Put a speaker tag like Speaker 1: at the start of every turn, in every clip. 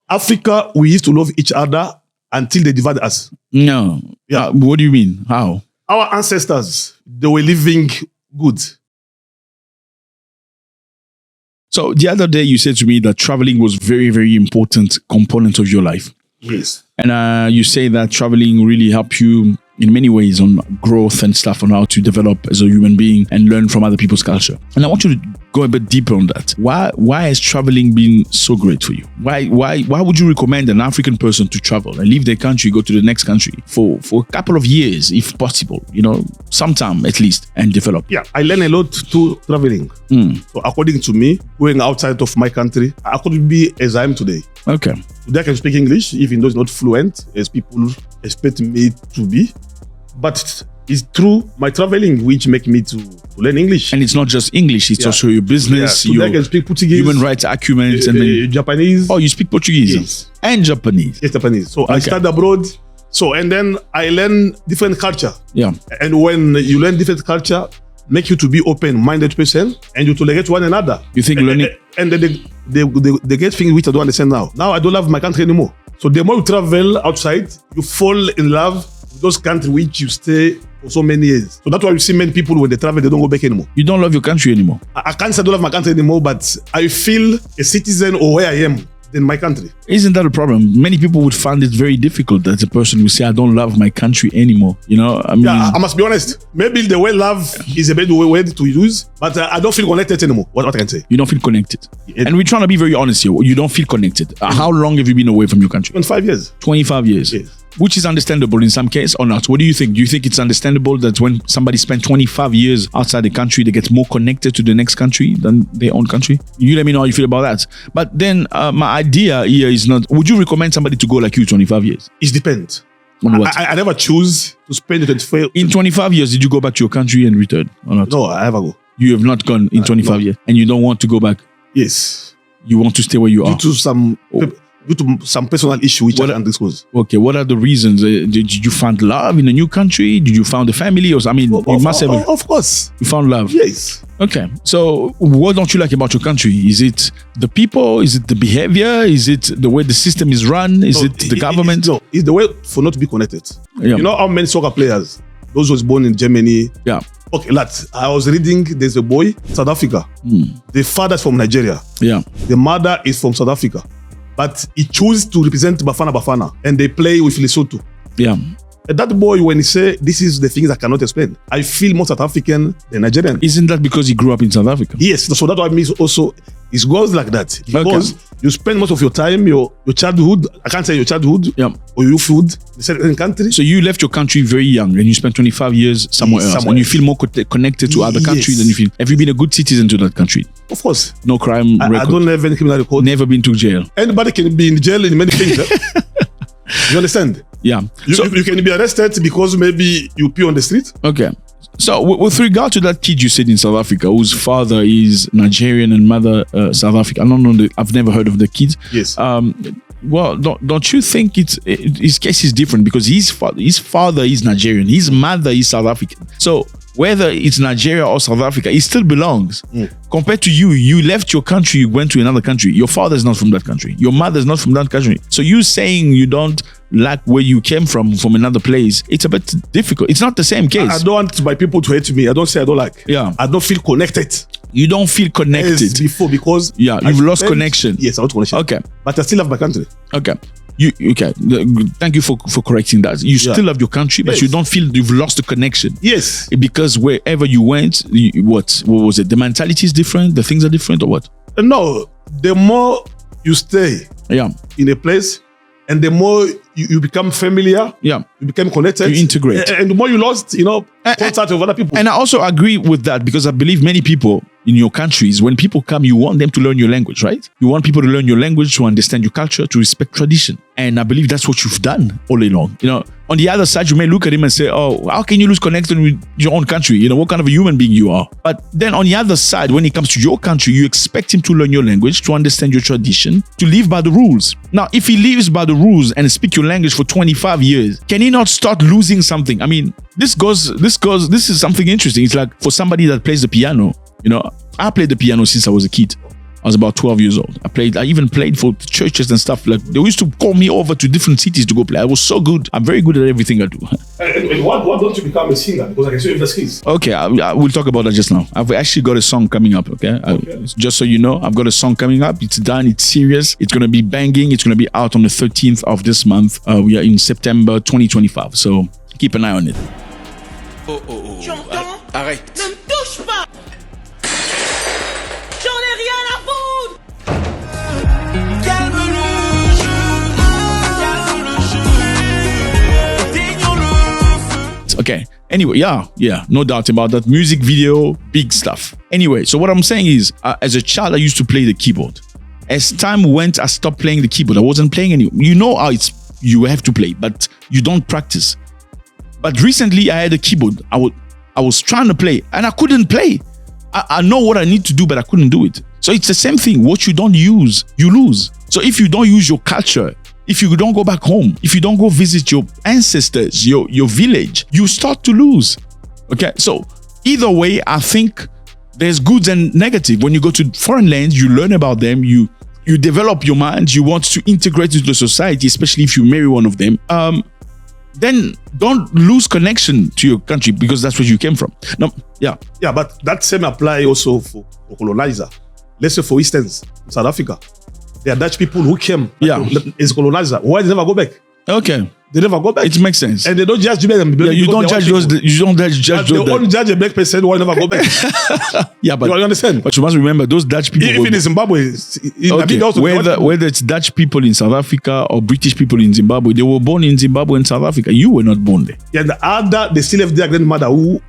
Speaker 1: Africa, we used to love each other until they divided us.
Speaker 2: No.
Speaker 1: Yeah.
Speaker 2: What do you mean? How?
Speaker 1: Our ancestors, they were living good.
Speaker 2: So the other day you said to me that traveling was very, very important component of your life.
Speaker 1: Yes.
Speaker 2: And you say that traveling really helped you in many ways on growth and stuff, on how to develop as a human being and learn from other people's culture. And I want you to go a bit deeper on that. Why has traveling been so great for you? Why would you recommend an African person to travel and leave their country, go to the next country for a couple of years, if possible, sometime at least, and develop?
Speaker 1: Yeah, I learned a lot through traveling. So according to me, going outside of my country, I couldn't be as I am today.
Speaker 2: Okay.
Speaker 1: Today I can speak English, even though it's not fluent, as people expect me to be. But it's through my traveling which make me to learn English.
Speaker 2: And it's not just English, it's also your business,
Speaker 1: Today I can speak Portuguese,
Speaker 2: human rights acumen, and then
Speaker 1: Japanese.
Speaker 2: Oh, you speak Portuguese?
Speaker 1: Yes.
Speaker 2: And Japanese?
Speaker 1: Yes, Japanese. So I studied abroad. So, and then I learn different culture.
Speaker 2: Yeah.
Speaker 1: And when you learn different culture, make you to be open-minded person and you tolerate one another.
Speaker 2: You think learning...
Speaker 1: And then they get things which I don't understand now. Now I don't love my country anymore. So the more you travel outside, you fall in love with those countries which you stay for so many years. So that's why you see many people when they travel, they don't go back anymore.
Speaker 2: You don't love your country anymore?
Speaker 1: I can't say I don't love my country anymore, but I feel a citizen or where I am in my country.
Speaker 2: Isn't that a problem? Many people would find it very difficult that a person will say, I don't love my country anymore. I mean...
Speaker 1: Yeah, I must be honest. Maybe the word love is a bad word to use, but I don't feel connected anymore. What I can say.
Speaker 2: You don't feel connected. And we're trying to be very honest here. You don't feel connected. How long have you been away from your country?
Speaker 1: 25 years.
Speaker 2: 25 years?
Speaker 1: Yes.
Speaker 2: Which is understandable in some case or not? What do you think? Do you think it's understandable that when somebody spends 25 years outside the country, they get more connected to the next country than their own country? You let me know how you feel about that. But then my idea here is not, would you recommend somebody to go like you 25 years?
Speaker 1: It depends.
Speaker 2: On what?
Speaker 1: I never choose to spend 25
Speaker 2: In 25 years, did you go back to your country and return or not?
Speaker 1: No, I never go.
Speaker 2: You have not gone in 25 years and you don't want to go back?
Speaker 1: Yes.
Speaker 2: You want to stay where you are?
Speaker 1: Due to some personal issue which I can't disclose.
Speaker 2: Okay, what are the reasons? Did you find love in a new country? Did you find a family? Or you must have.
Speaker 1: Of course.
Speaker 2: You found love?
Speaker 1: Yes.
Speaker 2: Okay, so what don't you like about your country? Is it the people? Is it the behavior? Is it the way the system is run? Is it the government?
Speaker 1: It's the way for not to be connected.
Speaker 2: Yeah.
Speaker 1: You know how many soccer players, those who was born in Germany.
Speaker 2: Yeah.
Speaker 1: Okay, lads, I was reading, there's a boy, South Africa. The father's from Nigeria.
Speaker 2: Yeah.
Speaker 1: The mother is from South Africa. But he chose to represent Bafana, and they play with Lesotho.
Speaker 2: Yeah.
Speaker 1: And that boy, when he say, this is the things I cannot explain, I feel more South African than Nigerian.
Speaker 2: Isn't that because he grew up in South Africa?
Speaker 1: Yes, so that's what I mean also, it goes like that. Because you spend most of your time, your childhood, I can't say your childhood, or your youthhood in a certain country.
Speaker 2: So you left your country very young and you spent 25 years somewhere else. And you feel more connected to other countries than you feel. Have you been a good citizen to that country?
Speaker 1: Of course.
Speaker 2: No crime record?
Speaker 1: I don't have any criminal record.
Speaker 2: Never been to jail?
Speaker 1: Anybody can be in jail in many things. You understand?
Speaker 2: Yeah.
Speaker 1: You can be arrested because maybe you pee on the street.
Speaker 2: Okay. So with regard to that kid you said in South Africa, whose father is Nigerian and mother South African, I don't know. I've never heard of the kid.
Speaker 1: Yes.
Speaker 2: Well, don't you think his case is different because his father is Nigerian, his mother is South African. So whether it's Nigeria or South Africa, it still belongs. Compared to you left your country, you went to another country. Your father is not from that country. Your mother is not from that country. So you saying you don't like where you came from another place, it's a bit difficult. It's not the same case.
Speaker 1: I don't want my people to hate me. I don't say I don't like.
Speaker 2: Yeah.
Speaker 1: I don't feel connected.
Speaker 2: You don't feel connected?
Speaker 1: As before because...
Speaker 2: Yeah, you've lost connection.
Speaker 1: Yes, I lost connection.
Speaker 2: Okay.
Speaker 1: But I still love my country.
Speaker 2: Okay. Okay. Thank you for correcting that. You still love your country, but you don't feel you've lost the connection.
Speaker 1: Yes.
Speaker 2: Because wherever you went, what was it? The mentality is different? The things are different or what?
Speaker 1: No. The more you stay in a place and the more you become familiar, you become connected.
Speaker 2: You integrate.
Speaker 1: And the more you lost, contact with other people.
Speaker 2: And I also agree with that because I believe many people in your countries, when people come, you want them to learn your language, right? You want people to learn your language, to understand your culture, to respect tradition. And I believe that's what you've done all along. On the other side, you may look at him and say, oh, how can you lose connection with your own country? What kind of a human being you are? But then on the other side, when it comes to your country, you expect him to learn your language, to understand your tradition, to live by the rules. Now, if he lives by the rules and speak your language for 25 years, can he not start losing something? I mean, this is something interesting. It's like for somebody that plays the piano, I played the piano since I was a kid. I was about 12 years old. I even played for churches and stuff. Like, they used to call me over to different cities to go play. I was so good. I'm very good at everything I do.
Speaker 1: And why don't you become a singer? Because I can show you the skills.
Speaker 2: Okay, we'll talk about that just now. I've actually got a song coming up, okay? Just so you know, I've got a song coming up. It's done. It's serious. It's going to be banging. It's going to be out on the 13th of this month. We are in September 2025. So keep an eye on it.
Speaker 3: Arrête.
Speaker 4: Ne me touche pas. J'en ai rien à foutre.
Speaker 3: Calme le jeu. Éteignons le feu.
Speaker 2: Okay. Anyway, yeah, no doubt about that. Music video, big stuff. Anyway, so what I'm saying is, as a child, I used to play the keyboard. As time went, I stopped playing the keyboard. I wasn't playing anymore. You know how you have to play, but you don't practice. But recently, I had a keyboard. I was trying to play, and I couldn't play. I know what I need to do, but I couldn't do it. So it's the same thing. What you don't use, you lose. So if you don't use your culture, if you don't go back home, if you don't go visit your ancestors, your village, you start to lose. Okay, so either way, I think there's goods and negative. When you go to foreign lands, you learn about them, you develop your mind, you want to integrate into the society, especially if you marry one of them. Then don't lose connection to your country because that's where you came from. No, yeah,
Speaker 1: but that same apply also for colonizer. Let's say, for instance, South Africa, there are Dutch people who came as colonizer. Why they never go back?
Speaker 2: Okay.
Speaker 1: They never go back.
Speaker 2: It makes sense.
Speaker 1: And they don't judge them.
Speaker 2: Yeah, you don't judge those. You don't judge those.
Speaker 1: They only judge a black person who will never go back.
Speaker 2: Yeah, but
Speaker 1: you understand?
Speaker 2: But you must remember those Dutch people.
Speaker 1: Even in Zimbabwe,
Speaker 2: whether it's Dutch people in South Africa or British people in Zimbabwe, they were born in Zimbabwe and South Africa. You were not born there.
Speaker 1: Yeah, and they still have their grandmother who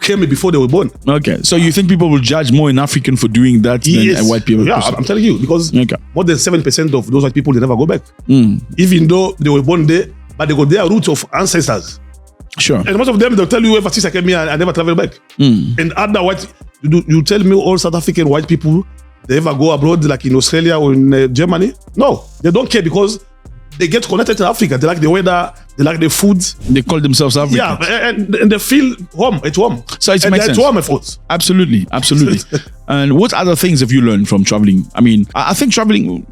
Speaker 1: came before they were born.
Speaker 2: Okay, so you think people will judge more an African for doing that than a white people?
Speaker 1: Yeah, I'm telling you, because more than 7% of those white people, they never go back. Even though they were born there, but they got their roots of ancestors.
Speaker 2: Sure.
Speaker 1: And most of them, they'll tell you, ever since I came here, I never traveled back. And other white, you tell me all South African white people, they ever go abroad, like in Australia or in Germany? No, they don't care because they get connected to Africa. They like the weather, they like the food. They
Speaker 2: call themselves African.
Speaker 1: Yeah, and they feel at home.
Speaker 2: So it makes sense.
Speaker 1: Home, of course.
Speaker 2: Absolutely. And what other things have you learned from traveling? I mean, I think traveling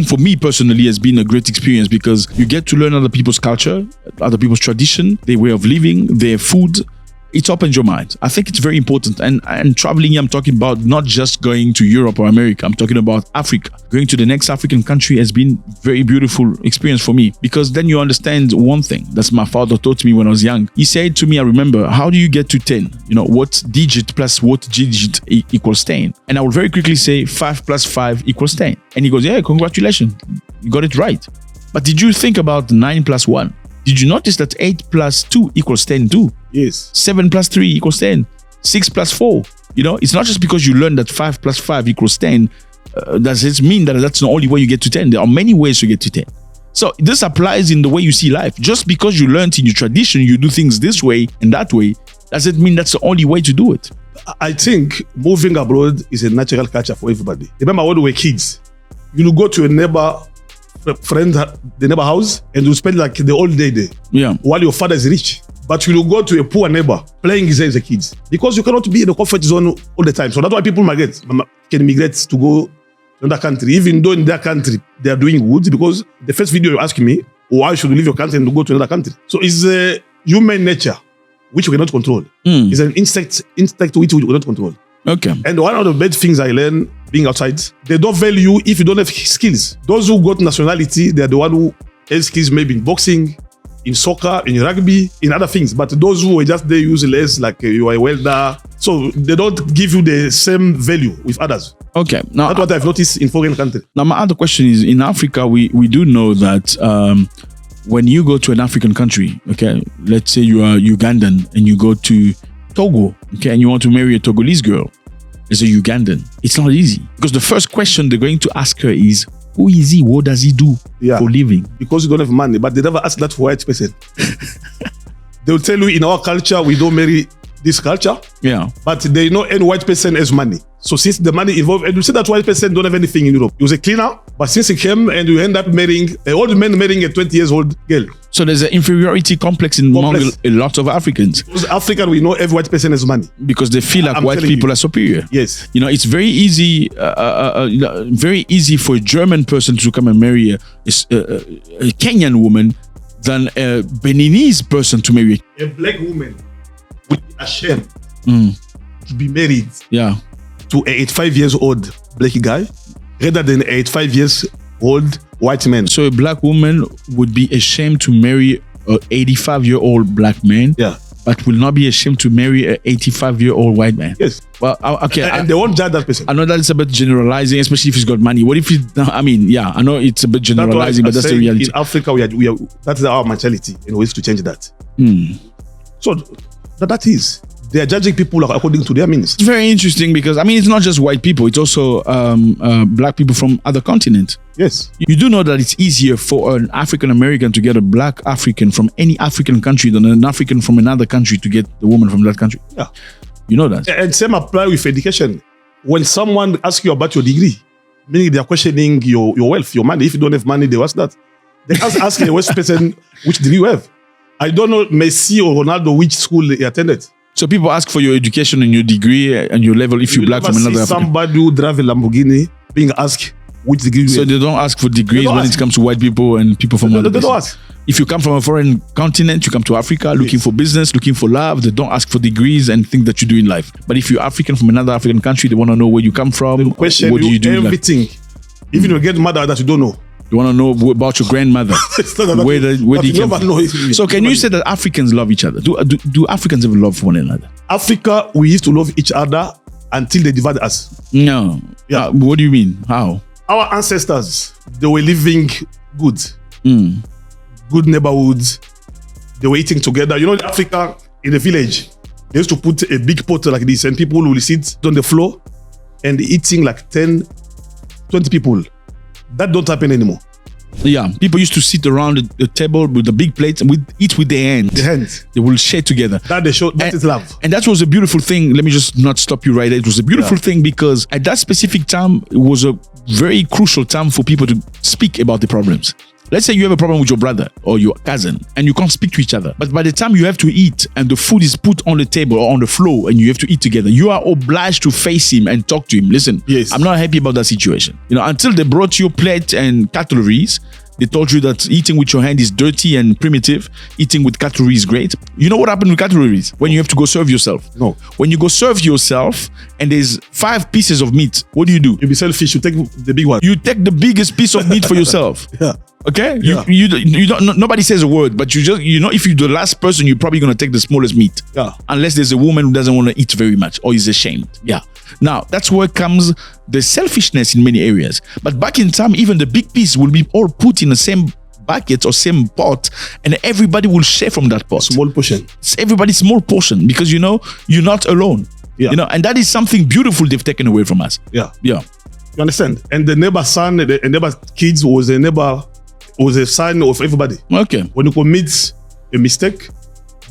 Speaker 2: for me personally has been a great experience because you get to learn other people's culture, other people's tradition, their way of living, their food. It opens your mind. I think it's very important. And traveling, I'm talking about not just going to Europe or America. I'm talking about Africa. Going to the next African country has been very beautiful experience for me because then you understand one thing. That's my father taught me when I was young. He said to me, I remember, how do you get to 10? You know, what digit plus what digit equals 10? And I will very quickly say 5 plus 5 equals 10. And he goes, yeah, congratulations. You got it right. But did you think about 9 plus 1? Did you notice that 8 plus 2 equals 10 too?
Speaker 1: Yes.
Speaker 2: 7 plus 3 equals 10. 6 plus 4. You know, it's not just because you learn that 5 plus 5 equals 10. Does it mean that that's the only way you get to 10? There are many ways to get to 10. So this applies in the way you see life. Just because you learned in your tradition, you do things this way and that way, does it mean that's the only way to do it?
Speaker 1: I think moving abroad is a natural culture for everybody. Remember when we were kids, you go to a neighbor, friend, the neighbor house, and you spend like the whole day there.
Speaker 2: Yeah.
Speaker 1: While your father is rich. But you go to a poor neighbor playing his as a kid. Because you cannot be in the comfort zone all the time. So that's why people can migrate to go to another country. Even though in their country, they are doing good. Because the first video you asked me, why should you leave your country and go to another country? So it's a human nature, which we cannot control. It's an instinct which we cannot control.
Speaker 2: Okay.
Speaker 1: And one of the bad things I learned being outside, they don't value you if you don't have skills. Those who got nationality, they're the one who has skills maybe in boxing, in soccer, in rugby, in other things. But those who are just there useless, like you are a welder, so they don't give you the same value with others.
Speaker 2: Okay. Now,
Speaker 1: that's what I've noticed in foreign countries.
Speaker 2: Now, my other question is, in Africa, we do know that when you go to an African country, okay, let's say you are Ugandan and you go to Togo, okay, and you want to marry a Togolese girl as a Ugandan, it's not easy. Because the first question they're going to ask her is, who is he? What does he do for living? Because
Speaker 1: you don't have money, but they never ask that for white person. They will tell you in our culture, we don't marry this culture.
Speaker 2: Yeah.
Speaker 1: But they know any white person has money. So since the money involved, and you say that white person don't have anything in Europe. He was a cleaner, but since he came and you end up marrying an old man marrying a 20 years old girl.
Speaker 2: So there's an inferiority complex among a lot of Africans.
Speaker 1: Because African, we know every white person has money.
Speaker 2: Because they feel like
Speaker 1: I'm
Speaker 2: white
Speaker 1: telling
Speaker 2: people
Speaker 1: you.
Speaker 2: are superior.
Speaker 1: Yes.
Speaker 2: You know, it's very easy, very easy for a German person to come and marry a Kenyan woman than a Beninese person to marry.
Speaker 1: A black woman would be ashamed to be married to a 85 years old black guy rather than a 85 years old white man.
Speaker 2: So a black woman would be ashamed to marry a 85-year-old black man, but will not be ashamed to marry a 85-year-old white man.
Speaker 1: Yes.
Speaker 2: Well, okay.
Speaker 1: And they won't judge that person.
Speaker 2: I know that it's a bit generalizing, especially if he's got money. What if he? I mean, yeah, I know it's a bit generalizing, but that's the reality.
Speaker 1: In Africa, we are that is our mentality, and ways to change that. So that is. They are judging people according to their means.
Speaker 2: It's very interesting because, I mean, it's not just white people. It's also black people from other continents.
Speaker 1: Yes.
Speaker 2: You do know that it's easier for an African American to get a black African from any African country than an African from another country to get the woman from that country.
Speaker 1: Yeah.
Speaker 2: You know that.
Speaker 1: And same apply with education. When someone asks you about your degree, meaning they are questioning your wealth, your money. If you don't have money, they ask that. They ask a West person which degree you have. I don't know Messi or Ronaldo which school he attended.
Speaker 2: So people ask for your education and your degree and your level if you're black from another African.
Speaker 1: Somebody who drive a Lamborghini being asked which degree you have.
Speaker 2: So they don't ask for degrees when it comes to white people and people from other
Speaker 1: They don't
Speaker 2: places.
Speaker 1: ask.
Speaker 2: If you come from a foreign continent, you come to Africa looking for business, looking for love, they don't ask for degrees and things that you do in life. But if you're African from another African country, they want to know where you come from,
Speaker 1: Question
Speaker 2: what do you do in life.
Speaker 1: everything. Even you get mad that you don't know.
Speaker 2: You want to know about your grandmother. where did he came from. So can you say that Africans love each other? Do Africans ever love one another?
Speaker 1: Africa, we used to love each other until they divided us.
Speaker 2: No.
Speaker 1: Yeah.
Speaker 2: What do you mean? How?
Speaker 1: Our ancestors, they were living good. Good neighborhoods. They were eating together. You know, in Africa, in the village, they used to put a big pot like this and people will sit on the floor and eating like 10, 20 people. That don't happen anymore.
Speaker 2: Yeah, people used to sit around the table with the big plates and eat with their hands.
Speaker 1: The hands.
Speaker 2: They will share together.
Speaker 1: That is love.
Speaker 2: And that was a beautiful thing. Let me just not stop you right there. It was a beautiful thing because at that specific time, it was a very crucial time for people to speak about the problems. Let's say you have a problem with your brother or your cousin and you can't speak to each other. But by the time you have to eat and the food is put on the table or on the floor and you have to eat together, you are obliged to face him and talk to him. Listen, I'm not happy about that situation. You know, until they brought you plate and cutleries, they told you that eating with your hand is dirty and primitive. Eating with cutlery is great. You know what happened with cutleries? When you have to go serve yourself.
Speaker 1: No.
Speaker 2: When you go serve yourself and there's 5 pieces of meat, what do?
Speaker 1: You be selfish. You take the big one.
Speaker 2: You take the biggest piece of meat for yourself.
Speaker 1: Yeah.
Speaker 2: Okay?
Speaker 1: Yeah.
Speaker 2: You don't, nobody says a word, but you know, if you're the last person, you're probably going to take the smallest meat.
Speaker 1: Yeah.
Speaker 2: Unless there's a woman who doesn't want to eat very much or is ashamed. Yeah. Now, that's where comes the selfishness in many areas. But back in time, even the big piece will be all put in the same bucket or same pot and everybody will share from that pot.
Speaker 1: Small portion.
Speaker 2: It's everybody's small portion because, you know, you're not alone.
Speaker 1: Yeah.
Speaker 2: You know, and that is something beautiful they've taken away from us.
Speaker 1: Yeah.
Speaker 2: Yeah.
Speaker 1: You understand? And the neighbor's son, the neighbor's kids was a son of everybody.
Speaker 2: Okay.
Speaker 1: When you commit a mistake,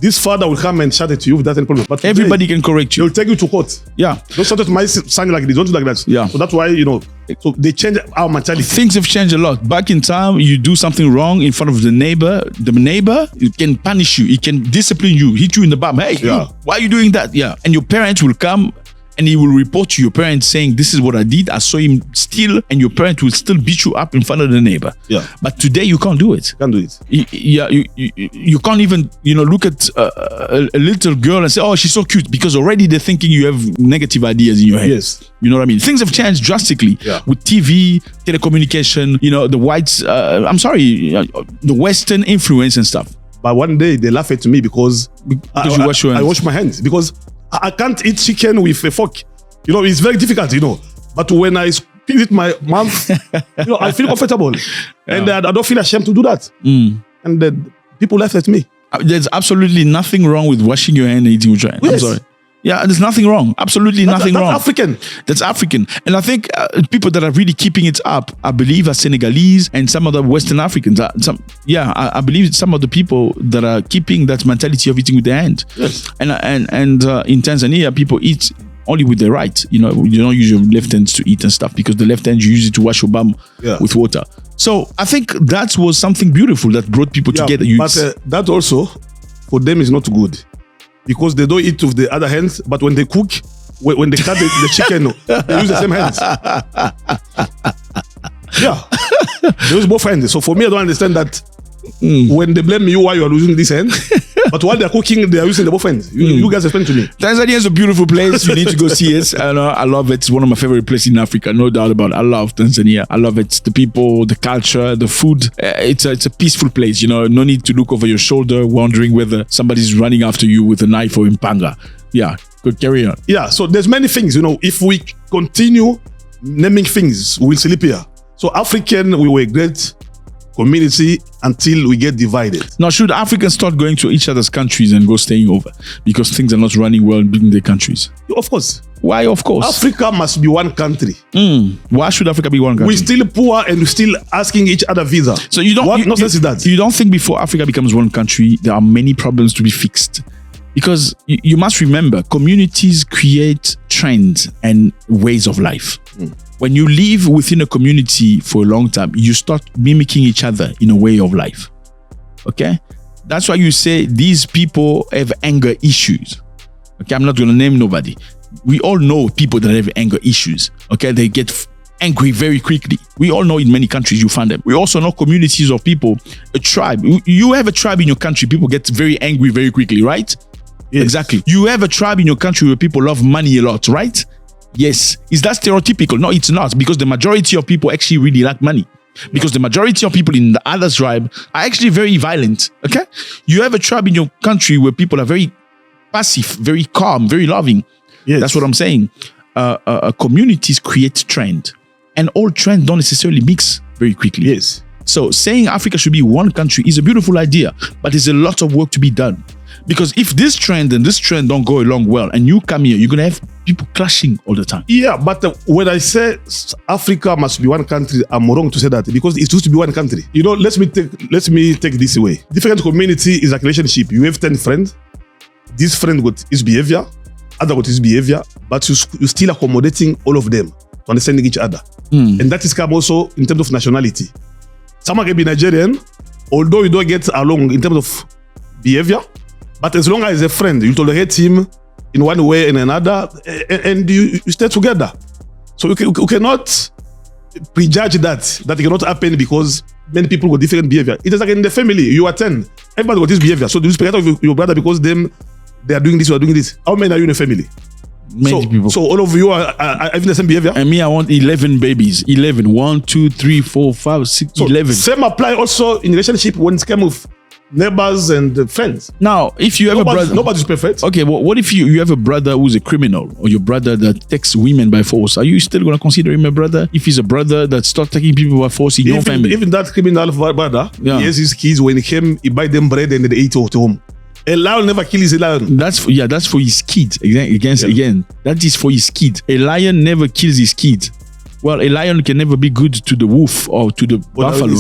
Speaker 1: this father will come and shout it to you without any problem. But
Speaker 2: everybody can correct you.
Speaker 1: They'll take you to court.
Speaker 2: Yeah.
Speaker 1: Don't shout it to my son like this. Don't do like that.
Speaker 2: Yeah.
Speaker 1: So that's why, you know, so they change our mentality.
Speaker 2: Things have changed a lot. Back in time, you do something wrong in front of the neighbor it can punish you. It can discipline you, hit you in the bum. Hey, you, why are you doing that? Yeah. And your parents will come and he will report to your parents saying, this is what I did. I saw him steal, and your parent will still beat you up in front of the neighbor.
Speaker 1: Yeah.
Speaker 2: But today you can't do it.
Speaker 1: Can't do it.
Speaker 2: You can't even, you know, look at a little girl and say, oh, she's so cute, because already they're thinking you have negative ideas in your head.
Speaker 1: Yes.
Speaker 2: You know what I mean? Things have changed drastically with TV, telecommunication, you know, the Western influence and stuff.
Speaker 1: But one day they laugh at me because
Speaker 2: you wash your hands.
Speaker 1: I wash my hands because I can't eat chicken with a fork. You know, it's very difficult, you know. But when I spit it my mouth, you know, I feel comfortable. And I don't feel ashamed to do that. And people laugh at me.
Speaker 2: There's absolutely nothing wrong with washing your hand and eating with your hand.
Speaker 1: Yes.
Speaker 2: I'm sorry. Yeah, there's nothing wrong. Absolutely nothing wrong.
Speaker 1: That's African.
Speaker 2: That's African. And I think people that are really keeping it up, I believe, are Senegalese and some of the Western Africans. I believe some of the people that are keeping that mentality of eating with their hand.
Speaker 1: Yes.
Speaker 2: And in Tanzania, people eat only with the right. You know, you don't use your left hands to eat and stuff because the left hand you use it to wash your bum with water. So I think that was something beautiful that brought people together.
Speaker 1: But that also for them is not good because they don't eat with the other hands. But when they cook, when they cut the chicken, they use the same hands. They use both hands. So for me, I don't understand that. When they blame you why you are using this hand, but while they're cooking, they are using the both hands. You guys explain to me.
Speaker 2: Tanzania is a beautiful place. You need to go see it. I love it. It's one of my favorite places in Africa, no doubt about it. I love Tanzania. I love it. The people, the culture, the food. It's a peaceful place. You know, no need to look over your shoulder, wondering whether somebody's running after you with a knife or impanga. Yeah, good, carry on.
Speaker 1: Yeah, so there's many things. You know, if we continue naming things, we'll sleep here. So African, we were great community until we get divided.
Speaker 2: Now, should Africans start going to each other's countries and go staying over because things are not running well in their countries?
Speaker 1: Of course.
Speaker 2: Why? Of course.
Speaker 1: Africa must be one country.
Speaker 2: Why should Africa be one country?
Speaker 1: We're still poor and we're still asking each other visa.
Speaker 2: So you don't.
Speaker 1: What nonsense is that?
Speaker 2: You don't think before Africa becomes one country, there are many problems to be fixed? Because you must remember, communities create trends and ways of life. When you live within a community for a long time, you start mimicking each other in a way of life. Okay? That's why you say these people have anger issues. Okay, I'm not going to name nobody. We all know people that have anger issues. Okay, they get angry very quickly. We all know in many countries you find them. We also know communities of people, a tribe. You have a tribe in your country, people get very angry very quickly, right?
Speaker 1: Yes.
Speaker 2: Exactly. You have a tribe in your country where people love money a lot, right? Yes. Is that stereotypical? No, it's not, because the majority of people actually really like money. Because the majority of people in the other tribe are actually very violent. Okay? You have a tribe in your country where people are very passive, very calm, very loving.
Speaker 1: Yes.
Speaker 2: That's what I'm saying. Communities create trend, and all trends don't necessarily mix very quickly.
Speaker 1: Yes.
Speaker 2: So saying Africa should be one country is a beautiful idea, but there's a lot of work to be done. Because if this trend and this trend don't go along well, and you come here, you're going to have people clashing all the time.
Speaker 1: Yeah, but when I say Africa must be one country, I'm wrong to say that, because it used to be one country. You know, let me take this away. Different community is like relationship. You have 10 friends. This friend got his behavior, other got his behavior, but you're still accommodating all of them to understanding each other. And that is come also in terms of nationality. Someone can be Nigerian, although you don't get along in terms of behavior, but as long as a friend, you tolerate him in one way and another, and you stay together. So you cannot prejudge that it cannot happen because many people got different behavior. It is like in the family, you are 10, everybody got this behavior. So do you respect of your brother because they are doing this, you are doing this? How many are you in a family?
Speaker 2: Many people.
Speaker 1: So all of you are having the same behavior?
Speaker 2: And me, I want 11 babies. 11. 1, 2, 3, 4, 5, 6,
Speaker 1: So
Speaker 2: 11.
Speaker 1: same apply also in relationship when it comes with neighbors and friends.
Speaker 2: Now, if you have a brother...
Speaker 1: Nobody's perfect.
Speaker 2: Okay, well, what if you have a brother who's a criminal, or your brother that takes women by force? Are you still going to consider him a brother? If he's a brother that starts taking people by force in your family?
Speaker 1: Even that criminal brother, he has his kids, when he came, he buy them bread and they eat at home. A lion never kills a lion.
Speaker 2: That's for his kid. Again, that is for his kid. A lion never kills his kid. Well, a lion can never be good to the wolf or to the buffalo.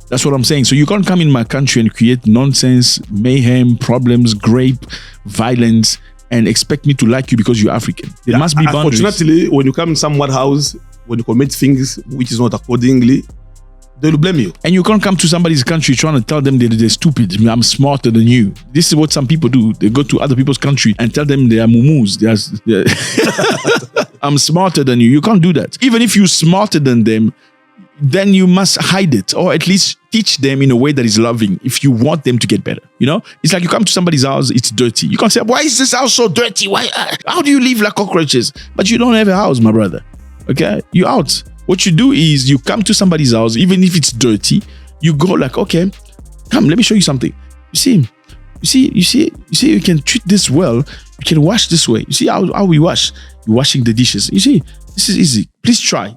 Speaker 2: That's what I'm saying. So you can't come in my country and create nonsense, mayhem, problems, rape, violence, and expect me to like you because you're African. There must be boundaries.
Speaker 1: Unfortunately, when you come in someone's house, when you commit things which is not accordingly, they will blame you.
Speaker 2: And you can't come to somebody's country trying to tell them they're stupid. I'm smarter than you. This is what some people do. They go to other people's country and tell them they are mumus. I'm smarter than you. You can't do that. Even if you're smarter than them, then you must hide it, or at least teach them in a way that is loving if you want them to get better. You know, it's like you come to somebody's house, it's dirty. You can't say, why is this house so dirty? Why? How do you live like cockroaches? But you don't have a house, my brother. Okay, you're out. What you do is you come to somebody's house, even if it's dirty, you go like, okay, come, let me show you something. You see, you can treat this well. You can wash this way. You see how we wash? You're washing the dishes. You see, this is easy. Please try.